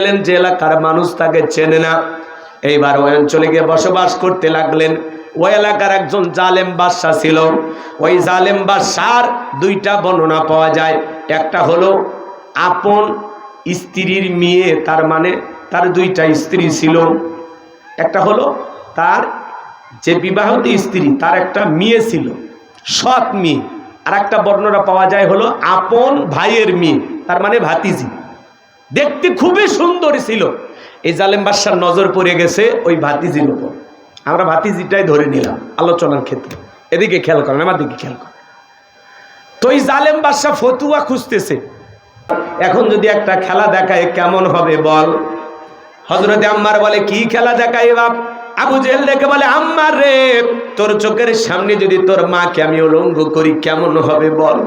যে এলাকার মানুষ তাকে চেনে না, এইবার ওই অঞ্চলে গিয়ে বসবাস করতে লাগলেন। ওই এলাকার একজন জালেম বাদশা ছিল। ওই জালেম বাদশার দুইটা বর্ণনা পাওয়া যায়। একটা হলো আপন স্ত্রীর মেয়ে, তার মানে তার দুইটা স্ত্রী ছিল। একটা হলো তার যে বিবাহিত স্ত্রী, তার একটা মেয়ে ছিল, সৎ মেয়ে। আর একটা বর্ণনা পাওয়া যায় হলো আপন ভাইয়ের মেয়ে, তার মানে ভাতিজি। দেখতে খুবই সুন্দর ছিল। এই জালেম বাদশার নজর পড়ে গেছে ওই ভাতিজির উপর। আমরা ভাতিজিটাই ধরে নিলাম আলোচনার ক্ষেত্রে। এদিকে খেয়াল করেন, আমার দিকে খেয়াল করেন। তো এই জালেম বাদশা ফতুয়া খুঁজতেছে, এখন যদি একটা খেলা দেখায় কেমন হবে বল। হযরতে আম্মার বলে, কি খেলা দেখায় বাপ? আবু জেহেল দেখে বলে, আম্মার রে, তোর চোখের সামনে যদি তোর মাকে আমি উলঙ্গ করি কেমন হবে বল।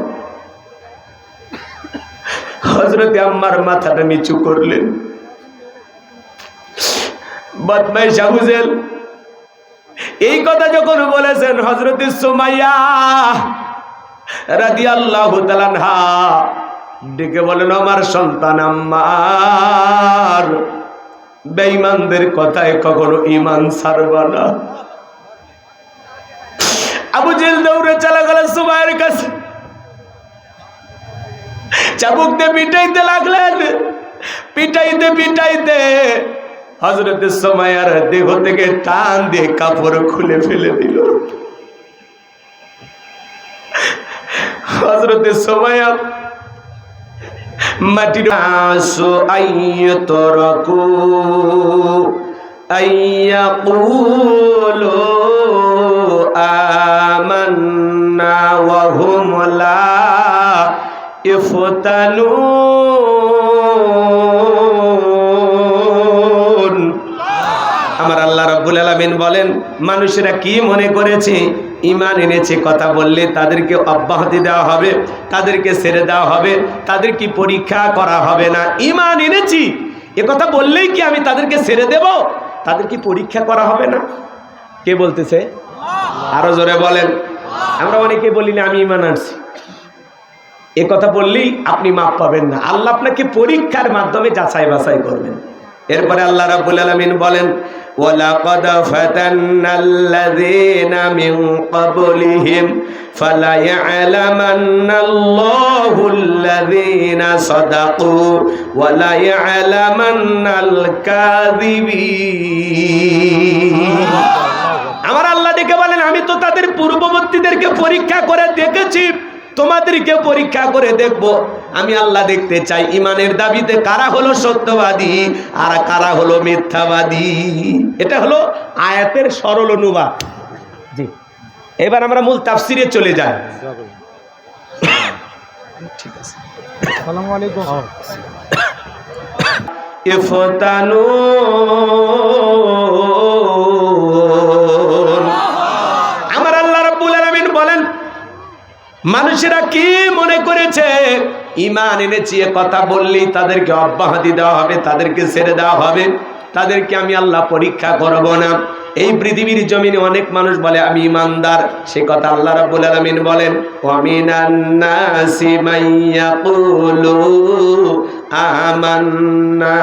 হযরতে আম্মার মাথাটা নিচু করলেন। বদমাইশ আবু জেহেল এই কথা যখন বলেছেন, হযরতে সুমাইয়া রাদিয়াল্লাহু তাআলা আনহা ডেকে বলেন, আমার সন্তান আম্মার, বেঈমানদের কথায় কখনো ঈমান ছাড়বা না। আবু জেহেল দৌড়ে চলে গেলেন সুমাইয়ার কাছে, চাবুক দিয়ে পিটাইতে লাগলেন। পিটাইতে পিটাইতে হযরতে সুমাইয়ার দেহ থেকে টান দিয়ে কাপড় খুলে ফেলে দিল। হযরতে সুমাইয়া মাটির আসু আইয়তরাকু আইয়াকুলু আমান্না ওয়া হুম লা ইফতানুন। আমার আল্লাহ রাব্বুল আলামিন বলেন, মানুষেরা কি মনে করেছে ঈমান এনেছে কথা বললে তাদেরকে অব্যাহতি দেওয়া হবে, তাদেরকে ছেড়ে দেওয়া হবে, তাদের কি পরীক্ষা করা হবে না। ঈমান এনেছি এ কথা বললেই কি আমি তাদেরকে ছেড়ে দেব? তাদের কি পরীক্ষা করা হবে না? কে বলতেছে? আরো জোরে বলেন। আমরা অনেকে বলি না আমি ঈমান আনছি, এ কথা বললেই আপনি মাপ পাবেন না। আল্লাহ আপনাকে পরীক্ষার মাধ্যমে যাচাই বাছাই করবেন। এরপরে আল্লাহ রাব্বুল আলামিন বলেন, ওয়ালাকাদ ফাতান্নাল্লাযীনা মিন ক্বাবলিহিম ফালা ইয়ালামান্নাল্লাহুল্লাযীনা সাদাকু ওয়ালা ইয়ালামান্নাল কাযিবিন। আমার আল্লাহ ডেকে বলেন, আমি তো তাদের পূর্ববর্তীদেরকে পরীক্ষা করে দেখেছি, তোমাদেরকে পরীক্ষা করে দেখব। আমি আল্লাহ দেখতে চাই ঈমানের দাবিতে কারা হলো সত্যবাদী আর কারা হলো মিথ্যাবাদী। এটা হলো আয়াতের সরল অনুবাদ। জি, এবার আমরা মূল তাফসিরে চলে যাই। ঠিক আছে, আসসালামু আলাইকুম। ইফতানু আমার আল্লাহ রাব্বুল আলামিন বলেন, মানুষেরা কি মনে করেছে ঈমান এনেছি এ কথা বললেই তাদেরকে অব্যাহতি দেওয়া হবে, তাদেরকে ছেড়ে দেওয়া হবে, তাদেরকে আমি আল্লাহ পরীক্ষা করব না। এই পৃথিবীর জমিনে অনেক মানুষ বলে আমি ঈমানদার, সে কথা আল্লাহ রাব্বুল আলামিন বলেন, ওয়া মিনান নাসি মাইয়াকুলু আমান্না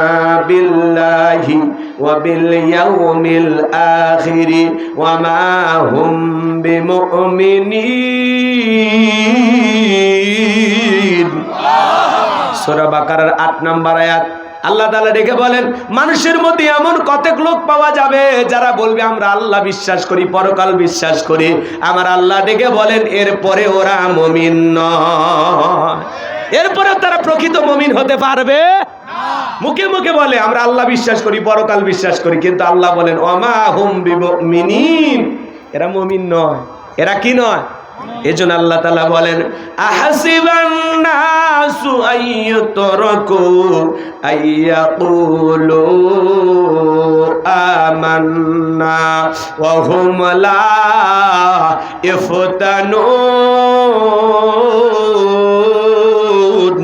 বিল্লাহি ওয়া বিল ইয়াউমিল আখির ওয়া মা হুম বিমুমিনিন। সূরা বাকারার ৮ নম্বর আয়াত। আল্লাহ তাআলা ডেকে বলেন, মানুষের মধ্যে এমন কতক লোক পাওয়া যাবে যারা বলবে আমরা আল্লাহ বিশ্বাস করি, পরকাল বিশ্বাস করি। আমার আল্লাহ ডেকে বলেন, এরপরে ওরা মুমিন নয়। এরপরে তারা প্রকৃত মুমিন হতে পারবে না। মুখে মুখে বলে আমরা আল্লাহ বিশ্বাস করি, পরকাল বিশ্বাস করি, কিন্তু আল্লাহ বলেন ওয়ামা হুম বিমুমিনিন, এরা মুমিন নয়। এরা কি নয়? এজন্য আল্লাহ তাআলা বলেন, আহাসিবান নাসু আইয়ুতরাকু আইয়াকুলু আমান্না ওয়া হুম লা ইফতানুন।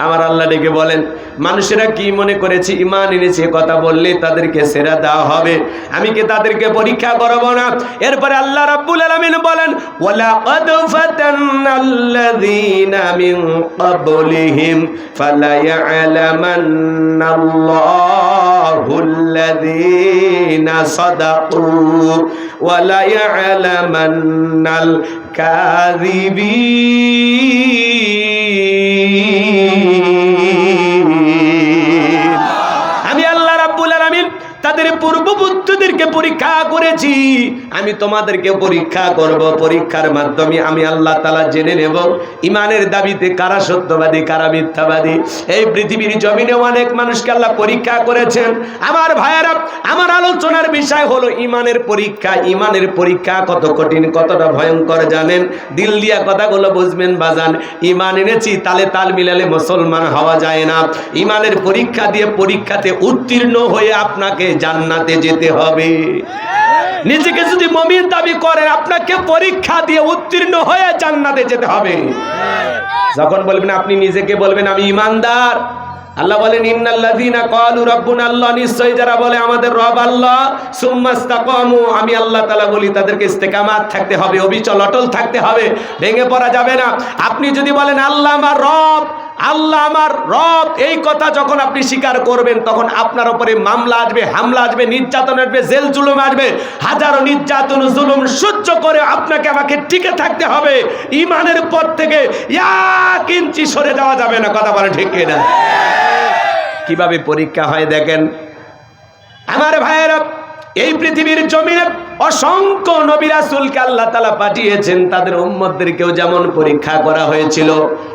আমার আল্লাহ ডেকে বলেন, মানুষেরা কি মনে করেছে ঈমান এনেছে কথা বললে তাদেরকে ছেড়ে দেওয়া হবে, আমি কি তাদেরকে পরীক্ষা করব না? এরপরে আল্লাহ রাব্বুল আলামিন বলেন ওয়ালাকাদ ফাতান্নাল্লাযীনা মিন ক্বাবলিহিম ফালায়া'লামান্নাল্লাহুল্লাযীনা সাদাকু ওয়ালা ইয়া'লামান্নাল কাযিবিন। আমি আল্লাহ রাব্বুল আলামিন তাদের পূর্ববর্তীদেরকে পরীক্ষা করেছি, আমি তোমাদেরকে পরীক্ষা করব। পরীক্ষার মাধ্যমে আমি আল্লাহ তাআলা জেনে নেব ঈমানের দাবিতে কারা সত্যবাদী কারা মিথ্যাবাদী। এই পৃথিবীর জমিনে অনেক মানুষকে আল্লাহ পরীক্ষা করেছেন। আমার ভাইয়েরা, আমার আলোচনার বিষয় হলো ঈমানের পরীক্ষা। ঈমানের পরীক্ষা কত কঠিন, কতটা ভয়ঙ্কর জানেন? দিল দিয়া কথাগুলো বুঝবেন বাজান। ঈমান এনেছি তালে তাল মিলালে মুসলমান হওয়া যায় না। ঈমানের পরীক্ষা দিয়ে পরীক্ষাতে উত্তীর্ণ হয়ে আপনাকে জান্নাতে যেতে হবে। নিজেকে যদি মুমিন দাবি করেন, আপনাকে পরীক্ষা দিয়ে উত্তীর্ণ হয়ে জান্নাতে যেতে হবে। যখন বলবেন, আপনি নিজেকে বলবেন আমি ঈমানদার, আল্লাহ বলেন ইন্নাল্লাযীনা ক্বালু রাব্বুনা আল্লাহ, নিশ্চয়ই যারা বলে আমাদের রব আল্লাহ, সুম্মা ইসতাকামু, আমি আল্লাহ তাআলা বলি তাদেরকে ইস্তেকামাত থাকতে হবে, অবিচল অটল থাকতে হবে, ভেঙে পড়া যাবে না। আপনি যদি বলেন আল্লাহ আমার রব, আল্লাহ আমার রব, এই কথা যখন আপনি স্বীকার করবেন তখন আপনার উপরে মামলা আসবে, হামলা আসবে, নির্যাতন আসবে, জেল জুলুম আসবে। হাজারো নির্যাতন জুলুম সহ্য করে আপনাকে আমাকে টিকে থাকতে হবে। ঈমানের পথ থেকে এক ইঞ্চি সরে যাওয়া যাবে না। কথা বলেন ঠিক কিনা? কিভাবে পরীক্ষা হয় দেখেন আমার ভাইয়েরা। এই পৃথিবীর জমিনে অসংখ্য নবী রাসূলকে আল্লাহ তাআলা পাঠিয়েছেন, তাদের উম্মতদেরকেও যেমন পরীক্ষা করা হয়েছিল।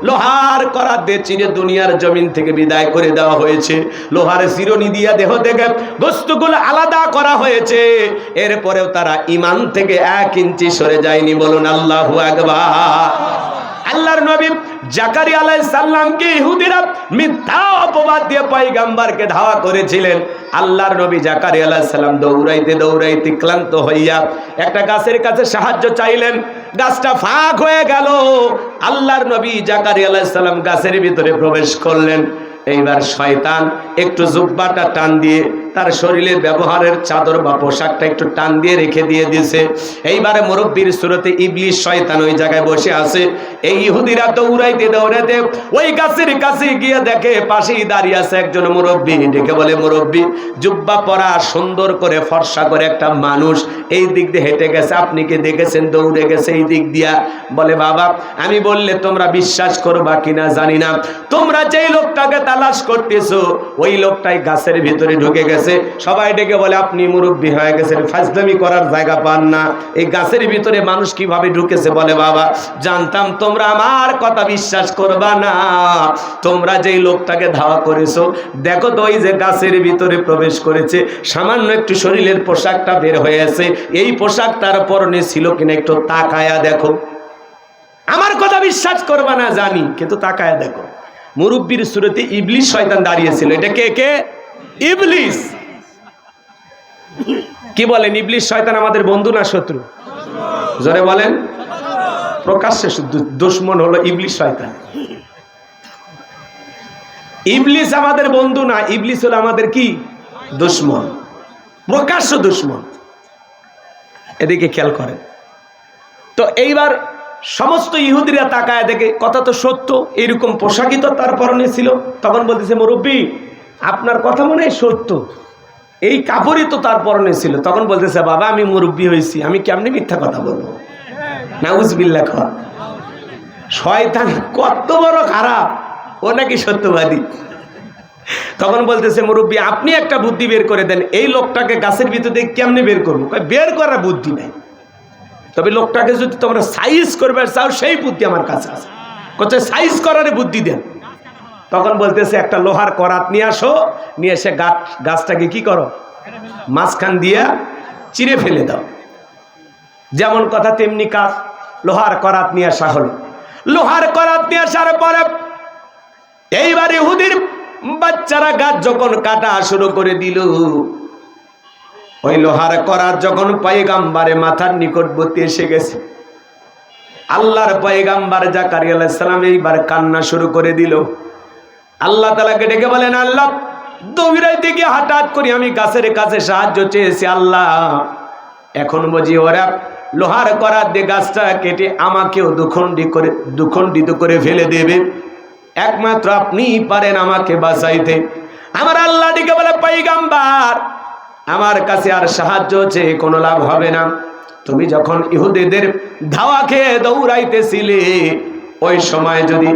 লোহার করাত দিয়ে চিরে দুনিয়ার জমিন থেকে বিদায় করে দেওয়া হয়েছে। লোহার চিরুনি দিয়া দেহ থেকে বস্তুগুলো আলাদা করা হয়েছে। এরপরেও তারা ঈমান থেকে 1 ইঞ্চি সরে যায়নি। বলুন আল্লাহু আকবার। আল্লাহর নবী জাকারিয়া আলাইহিস সালামকে ইহুদিরা মিথ্যা অপবাদ দিয়ে পয়গম্বরকে ধাওয়া করেছিলেন। আল্লাহর নবী জাকারিয়া আলাইহিস সালাম দৌড়াইতে দৌড়াইতে ক্লান্ত হইয়া একটা গাছের কাছে সাহায্য চাইলেন। গাছটা ফাঁক হয়ে গেল। আল্লাহর নবী জাকারিয়া আলাইহিস সালাম গাছের ভিতরে প্রবেশ করলেন। এইবার শয়তান একটু জুব্বাটা টান দিয়ে তার শরীরের ব্যবহারের চাদর বা পোশাকটা একটু টান দিয়ে রেখে দিয়ে দিয়েছে। এইবারে মুরব্বির সুরতে ইবলিস শয়তান ওই জায়গায় বসে আছে। এই ইহুদিরা দৌড়াইতে দৌড়াইতে ওই গাছের কাছে গিয়ে দেখে পাশেই দাঁড়িয়ে আছে একজন মুরব্বি। ডেকে বলে, মুরব্বি, জুব্বা পরা সুন্দর করে ফর্সা করে একটা মানুষ এই দিক দিয়ে হেঁটে গেছে, আপনি কি দেখেছেন? দৌড়ে গেছে এই দিক দিয়া। বলে, বাবা, আমি বললে তোমরা বিশ্বাস করবা কিনা জানি না, তোমরা যেই লোকটাকে তালাশ করতেছো ওই লোকটাই গাছের ভিতরে ঢুকে গেছে। সবাই ডেকে বলে, আপনি মুরব্বি হয়ে গেছেন, ফাজলামি করার জায়গা পান না, এই গাছের ভিতরে মানুষ কিভাবে ঢুকেছে? বলে, বাবা, জানতাম তোমরা আমার কথা বিশ্বাস করবা না। তোমরা যেই লোকটাকে ধাওয়া করেছো, দেখো তো ওই যে গাছের ভিতরে প্রবেশ করেছে, সামান্য একটু শরীরের পোশাকটা বের হয়েছে, এই পোশাক তার পরনে ছিল কিনা একটু তাকায়া দেখো। আমার কথা বিশ্বাস করবা না জানি, কিন্তু তাকায়া দেখো। মুরব্বির সুরতে ইবলিস শয়তান দাঁড়িয়েছিল। এটা কে? কে? ইবলিস। কি বলেন, ইবলিস শয়তান আমাদের বন্ধু না শত্রু? জোরে বলেন। প্রকাশ্যে দুশমন হলো ইবলিস শয়তান। ইবলিস আমাদের বন্ধু না, ইবলিস হলো আমাদের কি? দুশমন, প্রকাশ্য দুশমন। এদিকে খেয়াল করেন তো। এইবার সমস্ত ইহুদিরা তাকায় দেখে, কথা তো সত্য, এরকম পোশাকই তো তার পরনে ছিল। তখন বলতেছে, মুরব্বি, আপনার কথা মনে হয় সত্য, এই কাপড়ই তো তার পরনে ছিল। তখন বলতেছে, বাবা, আমি মুরব্বি হয়েছি, আমি কেমনি মিথ্যা কথা বলবো? নাউজুবিল্লাহ। শয়তান কত বড় খারাপ, ও নাকি সত্যবাদী। তখন বলতেছে, মুরব্বি, আপনি একটা বুদ্ধি বের করে দেন, এই লোকটাকে গাছের ভিতর থেকে কেমনে বের করবো? বের করার বুদ্ধি নাই, তবে লোকটাকে যদি তোমরা সাইজ করবে চাও সেই বুদ্ধি আমার কাছে আছে। কোথায় সাইজ করার বুদ্ধি দেন? তখন বলতেছে, একটা লোহার করাত নিয়ে আসো, নিয়ে এসে গাছটাকে কি করো? মাঝখান দিয়া চিরে ফেলে দাও। যেমন কথা তেমনি কাজ। লোহার করাত নিয়ে আসা হলো। লোহার করাত নিয়ে আসার পরে এইবার ইহুদির বাচ্চারা গাছ যখন কাটা শুরু করে দিল, ওই লোহার করাত যখন পয়গম্বরের মাথার নিকটবর্তী এসে গেছে, আল্লাহর পয়গম্বর জাকারিয়া আলাইহিস সালাম এইবার কান্না শুরু করে দিল। আল্লাহ তাআলাকে ডেকে বলেন, আল্লাহ দৌড়াইতে গিয়ে হঠাৎ করে আমি গাছের কাছে সাহায্য চেয়েছি, আল্লাহ এখন বুঝি ওরা লোহার করার দিয়ে গাছটা কেটে আমাকেও দুখণ্ডিত করে ফেলে দেবে। একমাত্র আপনিই পারেন আমাকে বাঁচাইতে। আমার আল্লাহ ডেকে বলে, পয়গম্বর আমার কাছে আর সাহায্য চেয়ে কোনো লাভ হবে না। তুমি যখন ইহুদিদের ধাওয়া খেয়ে দৌড়াইতেছিলে, ওই সময় যদি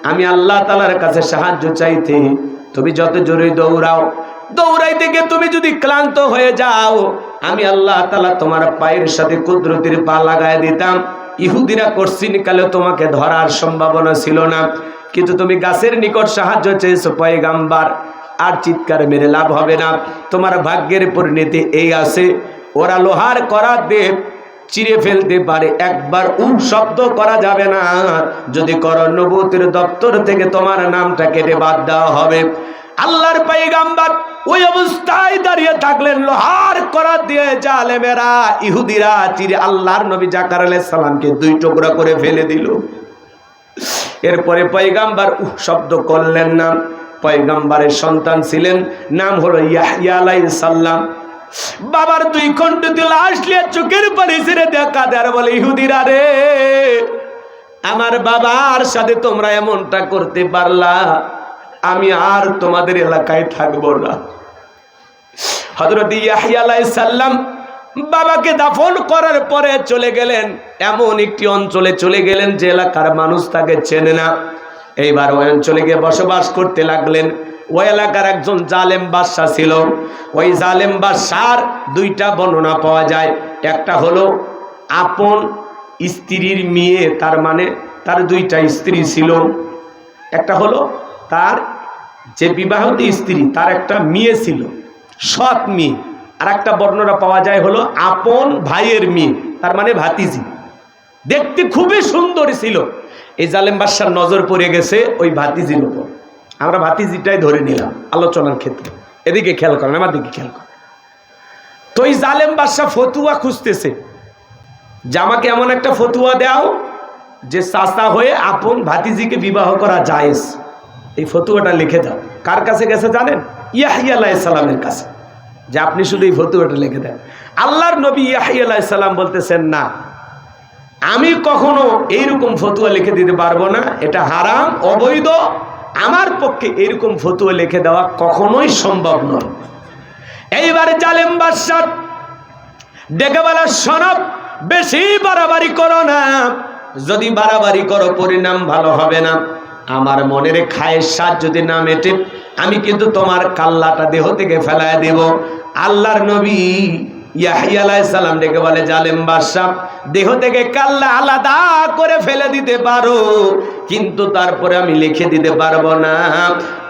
আমি আল্লাহ তাআলার কাছে সাহায্য চাইতে, তুমি যত জোরে দৌড়াও, দৌড়াইতে গিয়ে তুমি যদি ক্লান্ত হয়ে যাও, আমি আল্লাহ তাআলা তোমার পায়ের সাথে কুদরতের পা লাগায় দিতাম। ইহুদিরা কোশ্চিন কালে তোমাকে ধরার সম্ভাবনা ছিল না, কিন্তু তুমি গাছের নিকট সাহায্য চেয়েছো পয়গম্বর, আর চিৎকার মেরে লাভ হবে না। তোমার ভাগ্যের পরিণতি এই আছে, ওরা লোহার করাত দিয়ে চিরে ফেলতে পারে, একবার শব্দ করা যাবে না। যদি করো নবুয়তের দপ্তর থেকে তোমার নামটা কেটে বাদ দেওয়া হবে। আল্লাহর পয়গম্বর ওই অবস্থায় দাঁড়িয়ে থাকলেন, লোহার করাত দিয়ে জালেমেরা ইহুদিরা চিরে আল্লাহর নবী জাকার আলাইহিস সালামকে দুই টুকরা করে ফেলে দিল। এরপরে পয়গম্বর শব্দ করলেন না। পয়গম্বরের সন্তান ছিলেন, নাম হলো ইয়াহইয়া আলাইহিস সালাম। বাবার দুই খণ্ডিত লাশ নিয়ে চোখের পানি ছেড়ে দেখা দেয় আর বলে, ইহুদিরা রে, আমার বাবার সাথে তোমরা এমনটা করতে পারলা, আমি আর তোমাদের এলাকায় থাকবো না। হযরত ইয়াহইয়া আলাইহিস সালাম বাবাকে দাফন করার পরে চলে গেলেন এমন একটি অঞ্চলে, চলে গেলেন যে এলাকার মানুষ তাকে চেনে না। এইবার ওই অঞ্চলে গিয়ে বসবাস করতে লাগলেন। ওই এলাকার একজন জালেম বাদশা ছিল। ওই জালেম বাদশার দুইটা বর্ণনা পাওয়া যায়। একটা হলো আপন স্ত্রীর মেয়ে, তার মানে তার দুইটা স্ত্রী ছিল। একটা হলো তার যে বিবাহিত স্ত্রী, তার একটা মেয়ে ছিল, সৎ মেয়ে। আর একটা বর্ণনা পাওয়া যায় হলো আপন ভাইয়ের মেয়ে, তার মানে ভাতিজি। দেখতে খুবই সুন্দর ছিল। এই জালেম বাদশার নজর পড়ে গেছে ওই ভাতিজির উপর। আমরা ভাতিজিটাই ধরে নিলাম আলোচনার ক্ষেত্রে। এদিকে খেয়াল করেন, আমার দিকে খেয়াল করেন। তো এই জালেম বাদশা ফতুয়া খুঁজতেছে যে আমাকে এমন একটা ফতুয়া দাও যে চাচা হয়ে আপন ভাতিজিকে বিবাহ করা জায়েজ। এই ফতুয়াটা লিখে দাও। কার কাছে গেছে জানেন? ইয়াহইয়া আলাইহিস সালামের কাছে, যে আপনি শুধু এই ফতুয়াটা লিখে দেন। আল্লাহর নবী ইয়াহইয়া আলাইহিস সালাম বলতেছেন, না, আমি কখনো এইরকম ফতুয়া লিখে দিতে পারবো না, এটা হারাম, অবৈধ। আমার পক্ষে এরকম ফতুয়া লিখে দেওয়া কখনোই সম্ভব নয়। এইবারে জালেম বাদশা ডেকে বলা, শোনো, বেশি বাড়াবাড়ি করো না, যদি বাড়াবাড়ি করো পরিণাম ভালো হবে না। আমার মনের খায়েশাত যদি না মেটে, আমি কিন্তু তোমার কাল্লাটা দেহ থেকে ফেলায় দেব। আল্লাহর নবী ইয়াহইয়া আলাইহিস সালাম ডেকে বলে, জালেম বাদশা, দেহ থেকে কাল্লা আলাদা করে ফেলে দিতে পারো, কিন্তু তারপরে আমি লিখে দিতে পারবো না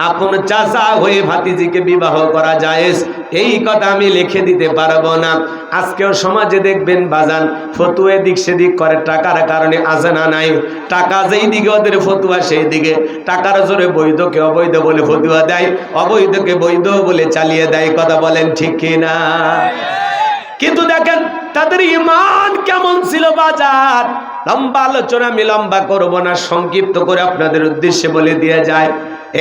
আপন চাচা হয়ে ভাতিজিকে বিবাহ করা জায়েজ, এই কথা আমি লিখে দিতে পারবো না। আজকেও সমাজে দেখবেন বাজান ফতুয়া দিক সেদিক করে, টাকার কারণে আছে না নাই? টাকা যেই দিকে ওদের ফতুয়া সেই দিকে। টাকার জোরে বৈধকে অবৈধ বলে ফতুয়া দেয়, অবৈধকে বৈধ বলে চালিয়ে দেয়। কথা বলেন ঠিক কিনা? কিন্তু দেখেন তাদের ঈমান কেমন ছিল বাজার। লম্বা আলোচনা আমি লম্বা করবো না, সংক্ষিপ্ত করে আপনাদের উদ্দেশ্যে বলে দিয়ে যায়।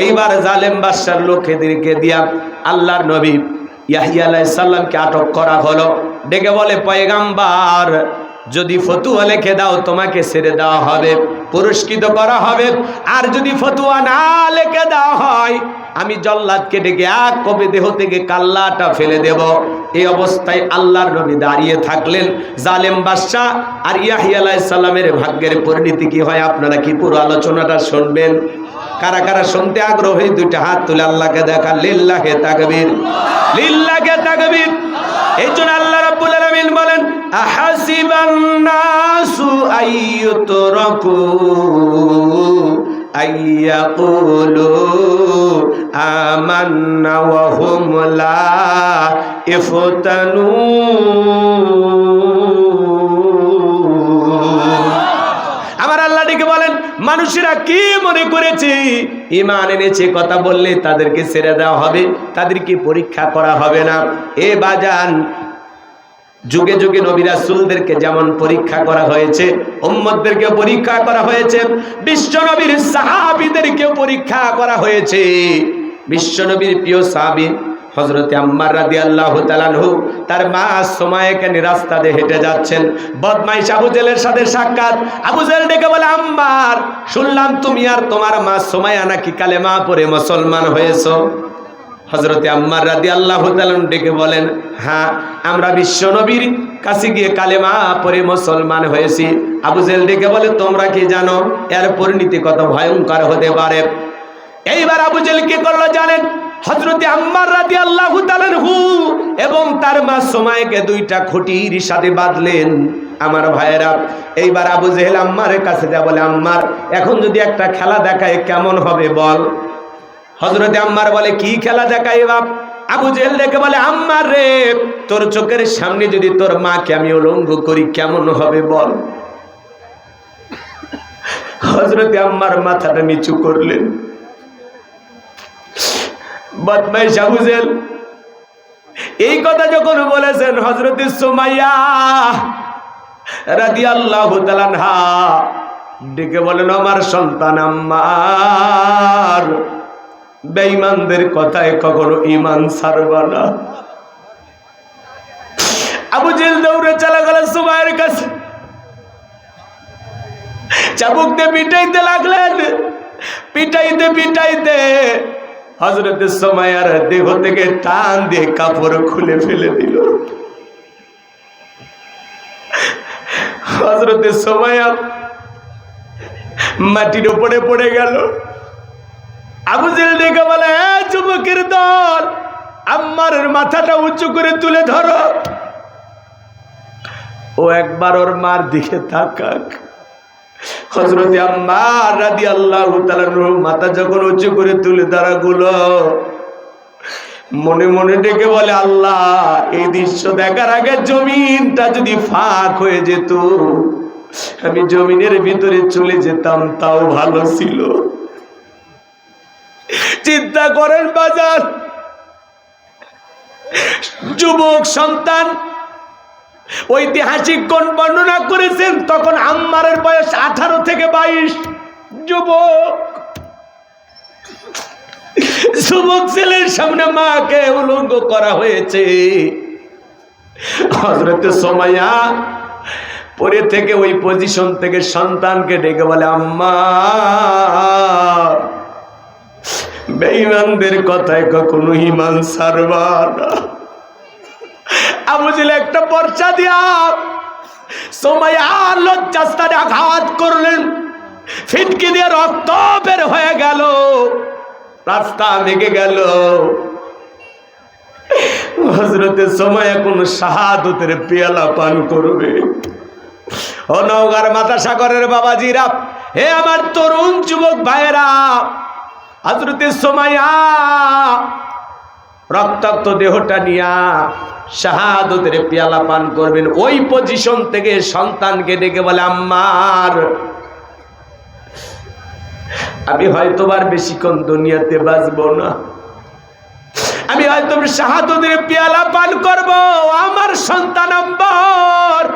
এইবার জালেম বাদশার লোকেদেরকে দিয়া আল্লাহর নবী ইয়াহইয়া আলাইহিস সালামকে আটক করা হলো। ডেকে বলে, পয়গম্বর, যদি ফতুয়া লিখে দাও তোমাকে ছেড়ে দেওয়া হবে, পুরস্কৃত করা হবে। আর যদি ফতুয়া না লিখে দেওয়া হয়, আমি জল্লাদকে ডেকে এক কবে দেহ থেকে কাল্লাটা ফেলে দেব। এই অবস্থায় আল্লাহর নবী দাঁড়িয়ে থাকলেন। জালেম বাদশা আর ইয়াহইয়া আলাইহিস সালামের ভাগ্যের পরিণতি কি হয় আপনারা কি পুরো আলোচনাটা শুনবেন? কারা কারা শুনতে আগ্রহী দুইটা হাত তুলে আল্লাহকে দেখা। লিল্লাহে তাকবীর, লিল্লাহে তাকবীর। এই জন্য আল্লাহ রাব্বুল আলামিন বলেন, আহাসিবান নাসু আইয়ুতরাকু আইয়াকুলু আমান্না ওয়া হুম লা ইফতানুন। আমার আল্লাহ ডেকে বলেন, মানুষেরা কি মনে করেছে ঈমান এনেছে, কথা বললে তাদেরকে ছেড়ে দেওয়া হবে, তাদেরকে পরীক্ষা করা হবে না। এ বাজান, যুগে যুগে নবী রাসূলদেরকে যেমন পরীক্ষা করা হয়েছে, উম্মতদেরকে পরীক্ষা করা হয়েছে, বিশ্ব নবীর সাহাবীদেরকে পরীক্ষা করা হয়েছে। বিশ্ব নবীর প্রিয় সাহাবী হযরতে আম্মার রাদিয়াল্লাহু তাআলা আনহু তার মা সুমাইয়াকে নিয়ে রাস্তা দিয়ে হেঁটে যাচ্ছেন। বদমাইশ আবু জেলের সাথে সাক্ষাৎ। আবু জেল ডেকে বলে, আম্মার, শুনলাম তুমি আর তোমার মা সুমাইয়া নাকি কালেমা পড়ে মুসলমান হয়েছো। হযরতে আম্মার রাদিয়াল্লাহু তাআলা ডেকে বলেন, হ্যাঁ, আমরা বিশ্ব নবীর কাছে গিয়ে কালেমা পড়ে মুসলমান হয়েছি। আবু জেল ডেকে বলে, তোমরা কি জানো এর পরিণতি কত ভয়ঙ্কর হতে পারে? এইবার আবু জেল কি করলো জানেন? হযরতে আম্মার রাদিয়াল্লাহু তাআলা আনহু এবং তার মা সুমাইয়াকে দুইটা খুঁটির সাথে বাঁধলেন। আমার ভাইয়েরা, এইবার আবু জেহেল আম্মারের কাছে যা বলে, আম্মার, এখন যদি একটা খেলা দেখায় কেমন হবে বল। হযরতে আম্মার বলে, কি খেলা দেখাই বাপ? আবু জেহেল দেখে বলে, আম্মার রে, তোর চোখের সামনে যদি তোর মাকে আমি উলঙ্গ করি কেমন হবে বল। হযরতে আম্মার মাথাটা নিচু করলেন। বদমাইশ আবু জেহেল এই কথা যখন বলেছেন, হযরতে সুমাইয়া রাদিয়াল্লাহু তাআলা আনহা ডেকে বলেন, আমার সন্তান আম্মার, বেঈমানদের কথায় কখনো ঈমান ছাড়বা না। আবু জেহেল দৌড়ে চলে গেল সুমাইয়ার কাছে, চাবুক দিয়ে পিটাইতে লাগলেন। পিটাইতে পিটাইতে হযরতে সুমাইয়ার দেহ থেকে টান দিয়ে কাপড় খুলে ফেলে দিল। হযরতে সুমাইয়া মাটির উপরে পড়ে গেল। আবু জেহেল ডেকে বলে, যুবকের দল, আম্মারের মাথাটা উঁচু করে তুলে ধরো। ও একবার ওর মার দিকে তাকাক। হযরতে আম্মার রাদিয়াল্লাহু তাআলা মাথা যখন উঁচু করে তুলে ধরাগুলো, মনে মনে ডেকে বলে, আল্লাহ, এই দৃশ্য দেখার আগে জমিনটা যদি ফাঁক হয়ে যেত, আমি জমিনের ভিতরে চলে যেতাম, তাও ভালো ছিল। চিন্তা করেন বাজার, যুবক সন্তান ঐতিহাসিক কোন বর্ণনা করেছেন, তখন আম্মারের বয়স 18 থেকে 22। যুবক ছেলের সামনে মাকে উলঙ্গ করা হয়েছে। হযরতে সুমাইয়া পরে থেকে ওই পজিশন থেকে সন্তানকে ডেকে বলে, আম্মা, বেঈমানদের কথায় কখনো ঈমান ছাড়বা না। আবু জেহেল একটা বর্ষা দিয়া সুমাইয়া লজ্জাস্থানে আঘাত করলেন। ফিটকি দিয়ে রক্ত বের হয়ে গেল, রাস্তা ভেঙে গেল। হযরতে সুমাইয়া কোন শাহাদাতের পেয়ালা পান করবে। ও নওগাঁর মাতাসাগরের বাবাজিরা, হে আমার তরুণ যুবক ভাইয়েরা, হযরতে সুমাইয়া রক্তাক্ত দেহটা নিয়া শাহাদাতের পেয়ালা পান করবেন। ওই পজিশন থেকে সন্তানকে ডেকে বলে, আম্মার, আমি হয়তো আর বেশিক্ষণ দুনিয়াতে বাঁচবো না, আমি হয়তো শাহাদাতের পেয়ালা পান করব। আমার সন্তান আম্মার,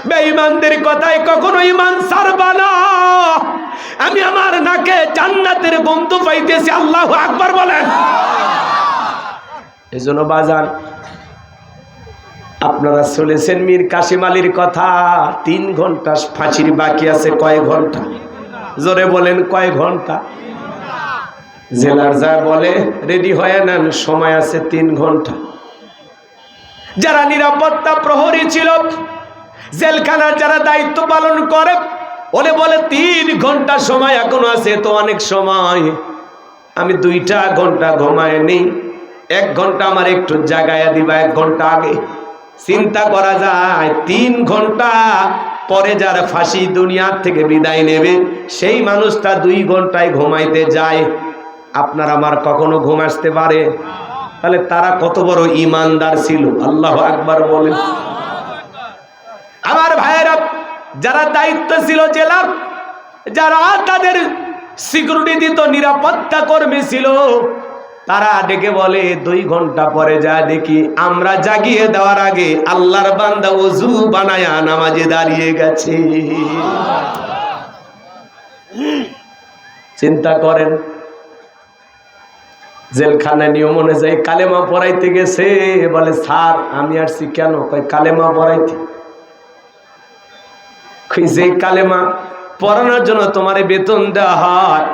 বেঈমানদের কথায় কখনো ঈমান ছাড়বা না। আমি আমার নাকে জান্নাতের গন্ধ পাইতেছি। আল্লাহু আকবার বলেন। এজন্য বাজান, আপনারা শুনেছেন মীর কাসেম আলীর কথা, 3 ঘন্টা ফাঁসির বাকি আছে। কয় ঘন্টা? জোরে বলেন, কয় ঘন্টা? জেলার যা বলে, রেডি হয়ে নেন, সময় আছে 3 ঘন্টা। যারা নিরাপত্তা প্রহরী ছিল, জেলখানার যারা দায়িত্ব পালন করে, ওরে বলে 3 ঘন্টা সময় এখনো আছে। তো অনেক সময়, আমি 2টা ঘন্টা ঘুমায় নেই, 1 ঘন্টা আমার একটু জাগায়া দিবা 1 ঘন্টা আগে। চিন্তা করা যায় 3 ঘন্টা পরে যারা ফাঁসি দুনিয়ার থেকে বিদায় নেবে, সেই মানুষটা 2 ঘন্টায় ঘুমাইতে যায়। আপনার আমার কখনো ঘুম আসতে পারে? তাহলে তারা কত বড় ঈমানদার ছিল। আল্লাহু আকবার বলেন। আমার ভাইয়েরা, যারা দায়িত্ব ছিল জেলার, যারা তাদের সিকিউরিটি দিত, নিরাপত্তা কর্মী ছিল, তারা ডেকে বলে 2 ঘন্টা পরে যা দেখি আমরা জাগিয়ে দেওয়ার আগে আল্লাহর বান্দা ওযু বানায়া নামাজে দাঁড়িয়ে গেছে। চিন্তা করেন, জেলখানায় নিয়ম অনুযায়ী কালেমা পড়াইতে গেছে, বলে স্যার আমি আসছি কেন? কই কালেমা পড়াইতে। যে কালেমা পড়ানোর জন্য তোমার বেতন দেওয়া হয়,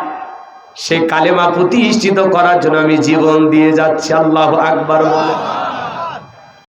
সেই কালেমা প্রতিষ্ঠিত করার জন্য আমি জীবন দিয়ে যাচ্ছি। আল্লাহু আকবার বলে।